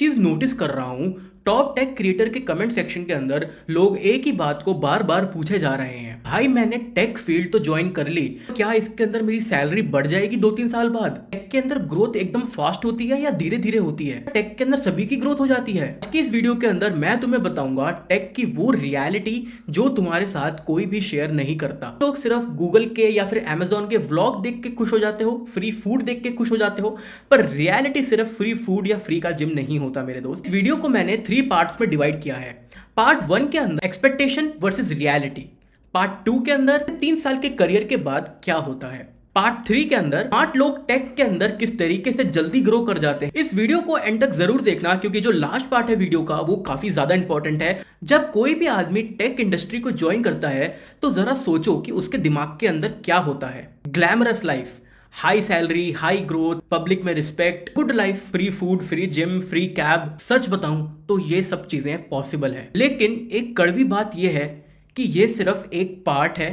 चीज नोटिस कर रहा हूँ, टॉप टेक क्रिएटर के कमेंट सेक्शन के अंदर लोग एक ही बात को बार बार पूछे जा रहे हैं, भाई मैंने टेक फील्ड तो ज्वाइन कर ली, क्या इसके अंदर मेरी सैलरी बढ़ जाएगी 2-3 साल बाद? टेक के अंदर ग्रोथ एकदम फास्ट होती है या धीरे धीरे होती है? टेक के अंदर सभी की ग्रोथ हो जाती है? आज की इस वीडियो के अंदर मैं तुम्हें बताऊंगा टेक की वो रियलिटी जो तुम्हारे साथ कोई भी शेयर नहीं करता। लोग सिर्फ गूगल के या फिर अमेजोन के व्लॉग देख के खुश हो जाते हो, फ्री फूड देख के खुश हो जाते हो, पर रियलिटी सिर्फ फ्री फूड या फ्री का जिम नहीं होता मेरे दोस्त। इस वीडियो को मैंने 3 पार्ट्स में डिवाइड किया है। पार्ट 1 के अंदर एक्सपेक्टेशन वर्सेस रियलिटी, पार्ट 2 के अंदर 3 साल के करियर के बाद क्या होता है, पार्ट 3 के अंदर 8 लोग टेक के अंदर किस तरीके से जल्दी ग्रो कर जाते हैं। इस वीडियो को एंड तक जरूर देखना, क्योंकि जो लास्ट पार्ट है वीडियो का वो काफी ज्यादा इंपॉर्टेंट है। जब कोई भी आदमी टेक इंडस्ट्री को ज्वाइन करता है तो जरा सोचो कि उसके दिमाग के अंदर क्या होता है। Glamorous life, high salary, high growth, public में respect, good life, free food, free gym, free cab. सच बताऊं तो ये सब चीजें पॉसिबल है, लेकिन एक कड़वी बात यह है कि ये सिर्फ एक पार्ट है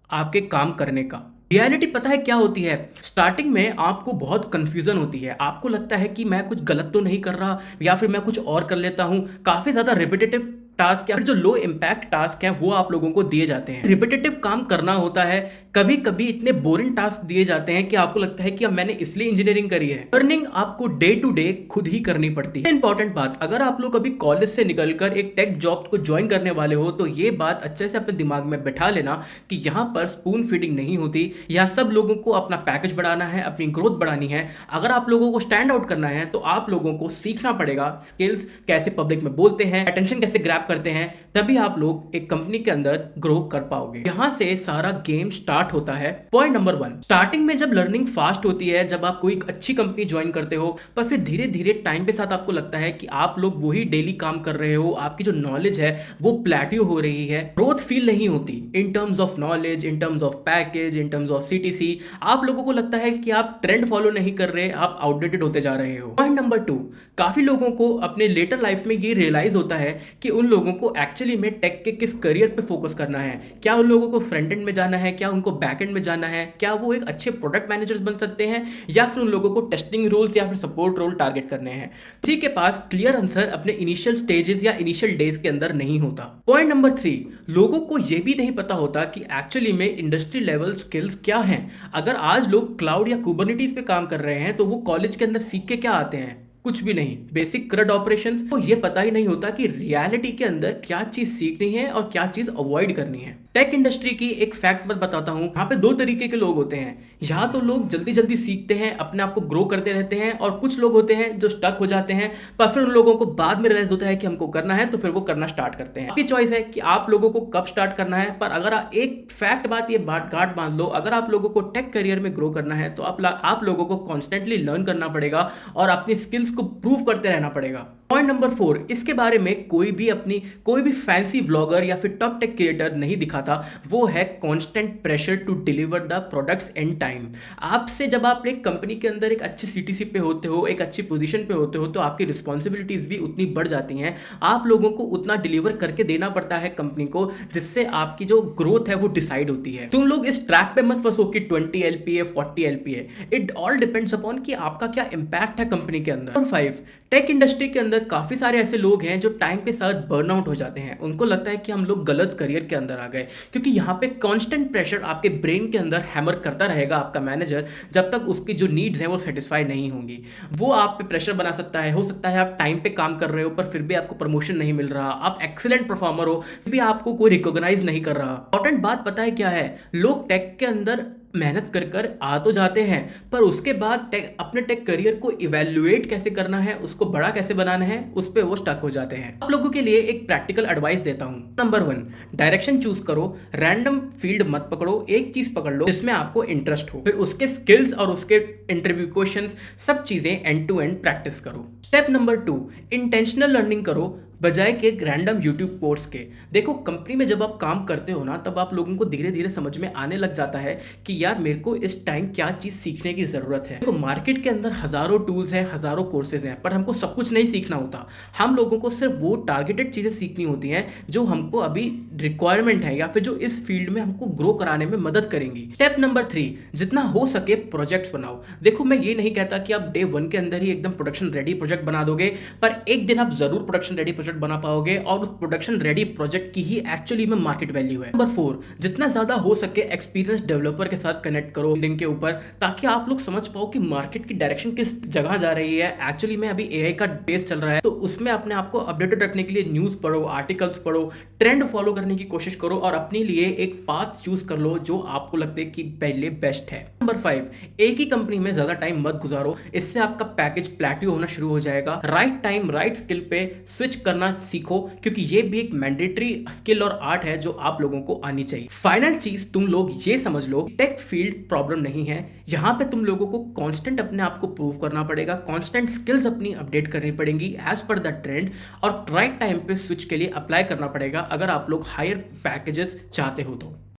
आपके काम करने का। रियलिटी पता है क्या होती है? स्टार्टिंग में आपको बहुत कंफ्यूजन होती है, आपको लगता है कि मैं कुछ गलत तो नहीं कर रहा या फिर मैं कुछ और कर लेता हूं। काफी ज्यादा रिपीटेटिव टास्क या फिर जो लो इम्पैक्ट टास्क हैं वो आप लोगों को दिए जाते हैं। रिपीटेटिव काम करना होता है, कभी कभी इतने बोरिंग टास्क दिए जाते हैं कि आपको लगता है कि अब मैंने इसलिए इंजीनियरिंग करी है। लर्निंग आपको डे टू डे खुद ही करनी पड़ती है। इंपॉर्टेंट बात, अगर आप लोग अभी कॉलेज से निकलकर एक टेक जॉब को ज्वाइन करने वाले हो तो ये बात अच्छे से अपने दिमाग में बैठा लेना कि यहाँ पर स्पून फीडिंग नहीं होती। यहाँ सब लोगों को अपना पैकेज बढ़ाना है, अपनी ग्रोथ बढ़ानी है। अगर आप लोगों को स्टैंड आउट करना है तो आप लोगों को सीखना पड़ेगा स्किल्स, कैसे पब्लिक में बोलते हैं, अटेंशन कैसे ग्रैब करते हैं, तभी आप लोग एक कंपनी के अंदर ग्रो कर पाओगे। यहां से सारा गेम स्टार्ट होता है। पॉइंट नंबर 1, स्टार्टिंग में जब लर्निंग फास्ट होती है, जब आप कोई अच्छी कंपनी ज्वाइन करते हो, पर फिर धीरे धीरे टाइम के साथ आपको लगता है कि आप लोग वही डेली काम कर रहे हो, आपकी जो नॉलेज है वो प्लेट्यू हो रही है, ग्रोथ फील नहीं होती in terms of knowledge, in terms of package, in terms of CTC. आप लोगों को लगता है कि आप ट्रेंड फॉलो नहीं कर रहे, आप आउटडेटेड होते जा रहे हो। पॉइंट नंबर 2, काफी लोगों को अपने लेटर लाइफ में ये रियलाइज होता है कि उन लोगों को एक्चुअली में टेक के किस करियर पे फोकस करना है। क्या उन लोगों को फ्रंट एंड में जाना है, क्या उनको बैक एंड में जाना है, क्या वो एक अच्छे प्रोडक्ट मैनेजर्स बन सकते हैं, या फिर उन लोगों को टेस्टिंग रोल्स या फिर सपोर्ट रोल टारगेट करने हैं। किसी के पास क्लियर आंसर अपने इनिशियल स्टेजेस या इनिशियल डेज के अंदर नहीं होता। पॉइंट नंबर 3, लोगों को यह भी नहीं पता होता कि एक्चुअली में इंडस्ट्री लेवल स्किल्स क्या हैं। अगर आज लोग क्लाउड या कुबरनेटिस पे काम कर रहे हैं तो वो कॉलेज के अंदर सीख के क्या आते हैं? कुछ भी नहीं, बेसिक CRUD ऑपरेशंस। तो ये पता ही नहीं होता कि रियलिटी के अंदर क्या चीज सीखनी है और क्या चीज अवॉइड करनी है। टेक इंडस्ट्री की एक फैक्ट मैं बताता हूं, यहाँ पे 2 तरीके के लोग होते हैं। यहाँ तो लोग जल्दी जल्दी सीखते हैं, अपने आप को ग्रो करते रहते हैं, और कुछ लोग होते हैं जो स्टक हो जाते हैं, पर फिर उन लोगों को बाद में रियलाइज होता है कि हमको करना है, तो फिर वो करना स्टार्ट करते हैं। आपकी चॉइस है कि आप लोगों को कब स्टार्ट करना है। पर अगर एक फैक्ट बात ये गांठ बांध लो, अगर आप लोगों को टेक करियर में ग्रो करना है तो आप लोगों को कॉन्स्टेंटली लर्न करना पड़ेगा और अपनी स्किल्स को प्रूव करते रहना पड़ेगा। पॉइंट नंबर 4, इसके बारे में कोई भी फैंसी व्लॉगर या फिर टॉप टेक क्रिएटर नहीं दिखाता, वो है constant pressure to deliver the products in time. आपसे जब आप एक कंपनी के अंदर एक अच्छे सीटीसी पे होते हो, एक अच्छी पोजीशन पे होते हो, तो आपकी रिस्पॉन्सिबिलिटीज भी उतनी बढ़ जाती हैं। आप लोगों को उतना डिलीवर करके देना पड़ता है कंपनी को, जिससे आपकी जो ग्रोथ है वो डिसाइड होती है। तुम लोग इस ट्रैप पे मत फंसो कि 20 LPA 40 LPA, it all depends upon कि आपका क्या इंपैक्ट है कंपनी के अंदर। 5, टेक इंडस्ट्री के अंदर काफी सारे ऐसे लोग हैं जो टाइम के साथ बर्नआउट हो जाते हैं। उनको लगता है कि हम लोग गलत करियर के अंदर आ गए, क्योंकि यहाँ पे कांस्टेंट प्रेशर आपके ब्रेन के अंदर हैमर करता रहेगा आपका मैनेजर, जब तक उसकी जो नीड्स हैं वो सेटिस्फाई नहीं होंगी। वो आप पे प्रेशर बना सकता है। हो सकता है आप टाइम पे काम कर रहे हो पर फिर भी आपको प्रमोशन नहीं मिल रहा, आप एक्सीलेंट परफॉर्मर हो फिर भी आपको कोई रिकॉग्नाइज नहीं कर रहा। इंपॉर्टेंट बात पता है क्या है? लोग टेक के अंदर मेहनत कर कर आ तो जाते हैं, पर उसके बाद अपने टेक करियर को इवैल्यूएट कैसे करना है, उसको बड़ा कैसे बनाना है, उस पे वो स्टक हो जाते हैं। आप लोगों के लिए एक प्रैक्टिकल एडवाइस देता हूं। नंबर 1, डायरेक्शन चूज करो, रैंडम फील्ड मत पकड़ो, एक चीज पकड़ लो जिसमें आपको इंटरेस्ट हो, फिर उसके स्किल्स और उसके इंटरव्यू क्वेश्चंस सब चीजें एंड टू एंड प्रैक्टिस करो। स्टेप नंबर 2, इंटेंशनल लर्निंग करो, बजाय कि एक रैंडम यूट्यूब कोर्स के। देखो कंपनी में जब आप काम करते हो ना, तब आप लोगों को धीरे धीरे समझ में आने लग जाता है कि यार मेरे को इस टाइम क्या चीज़ सीखने की ज़रूरत है। देखो मार्केट के अंदर हज़ारों टूल्स हैं, हज़ारों कोर्सेज हैं, पर हमको सब कुछ नहीं सीखना होता। हम लोगों को सिर्फ वो टारगेटेड चीज़ें सीखनी होती हैं जो हमको अभी रिक्वायरमेंट है या फिर जो इस फील्ड में हमको ग्रो कराने में मदद करेंगी। स्टेप नंबर 3, जितना हो सके प्रोजेक्ट्स बनाओ। देखो मैं ये नहीं कहता कि आप डे 1 के अंदर ही एकदम प्रोडक्शन रेडी प्रोजेक्ट बना दोगे, पर एक दिन आप जरूर प्रोडक्शन रेडी प्रोजेक्ट बना पाओगे और उस प्रोडक्शन रेडी प्रोजेक्ट की ही एक्चुअली में मार्केट वैल्यू है। नंबर 4, जितना ज्यादा हो सके एक्सपीरियंस डेवलपर के साथ कनेक्ट करो लिंक के ऊपर, ताकि आप लोग समझ पाओ कि मार्केट की डायरेक्शन किस जगह जा रही है। एक्चुअली में अभी एआई का बेस चल रहा है, तो उसमें अपने आप को अपडेटेड रखने के लिए न्यूज पढ़ो, आर्टिकल्स पढ़ो, ट्रेंड फॉलो करने की कोशिश करो और अपने लिए एक पाथ चूज कर लो जो आपको लगता है कि पहले बेस्ट है। नंबर 5, एक ही कंपनी में ज्यादा टाइम मत गुजारो, इससे आपका पैकेज प्लेट्यू होना शुरू हो जाएगा। राइट टाइम राइट स्किल पे स्विच करना सीखो, क्योंकि ये भी एक मैंडेटरी स्किल और आर्ट है जो आप लोगों को आनी चाहिए। फाइनल चीज तुम लोग ये समझ लो, टेक फील्ड प्रॉब्लम नहीं है। यहाँ पे तुम लोगों को कांस्टेंट अपने आप को प्रूव करना पड़ेगा, कांस्टेंट स्किल्स अपनी अपडेट करनी पड़ेंगी एज पर द ट्रेंड, और राइट टाइम पे स्विच के लिए अप्लाई करना पड़ेगा अगर आप लोग हायर पैकेजेस चाहते हो तो।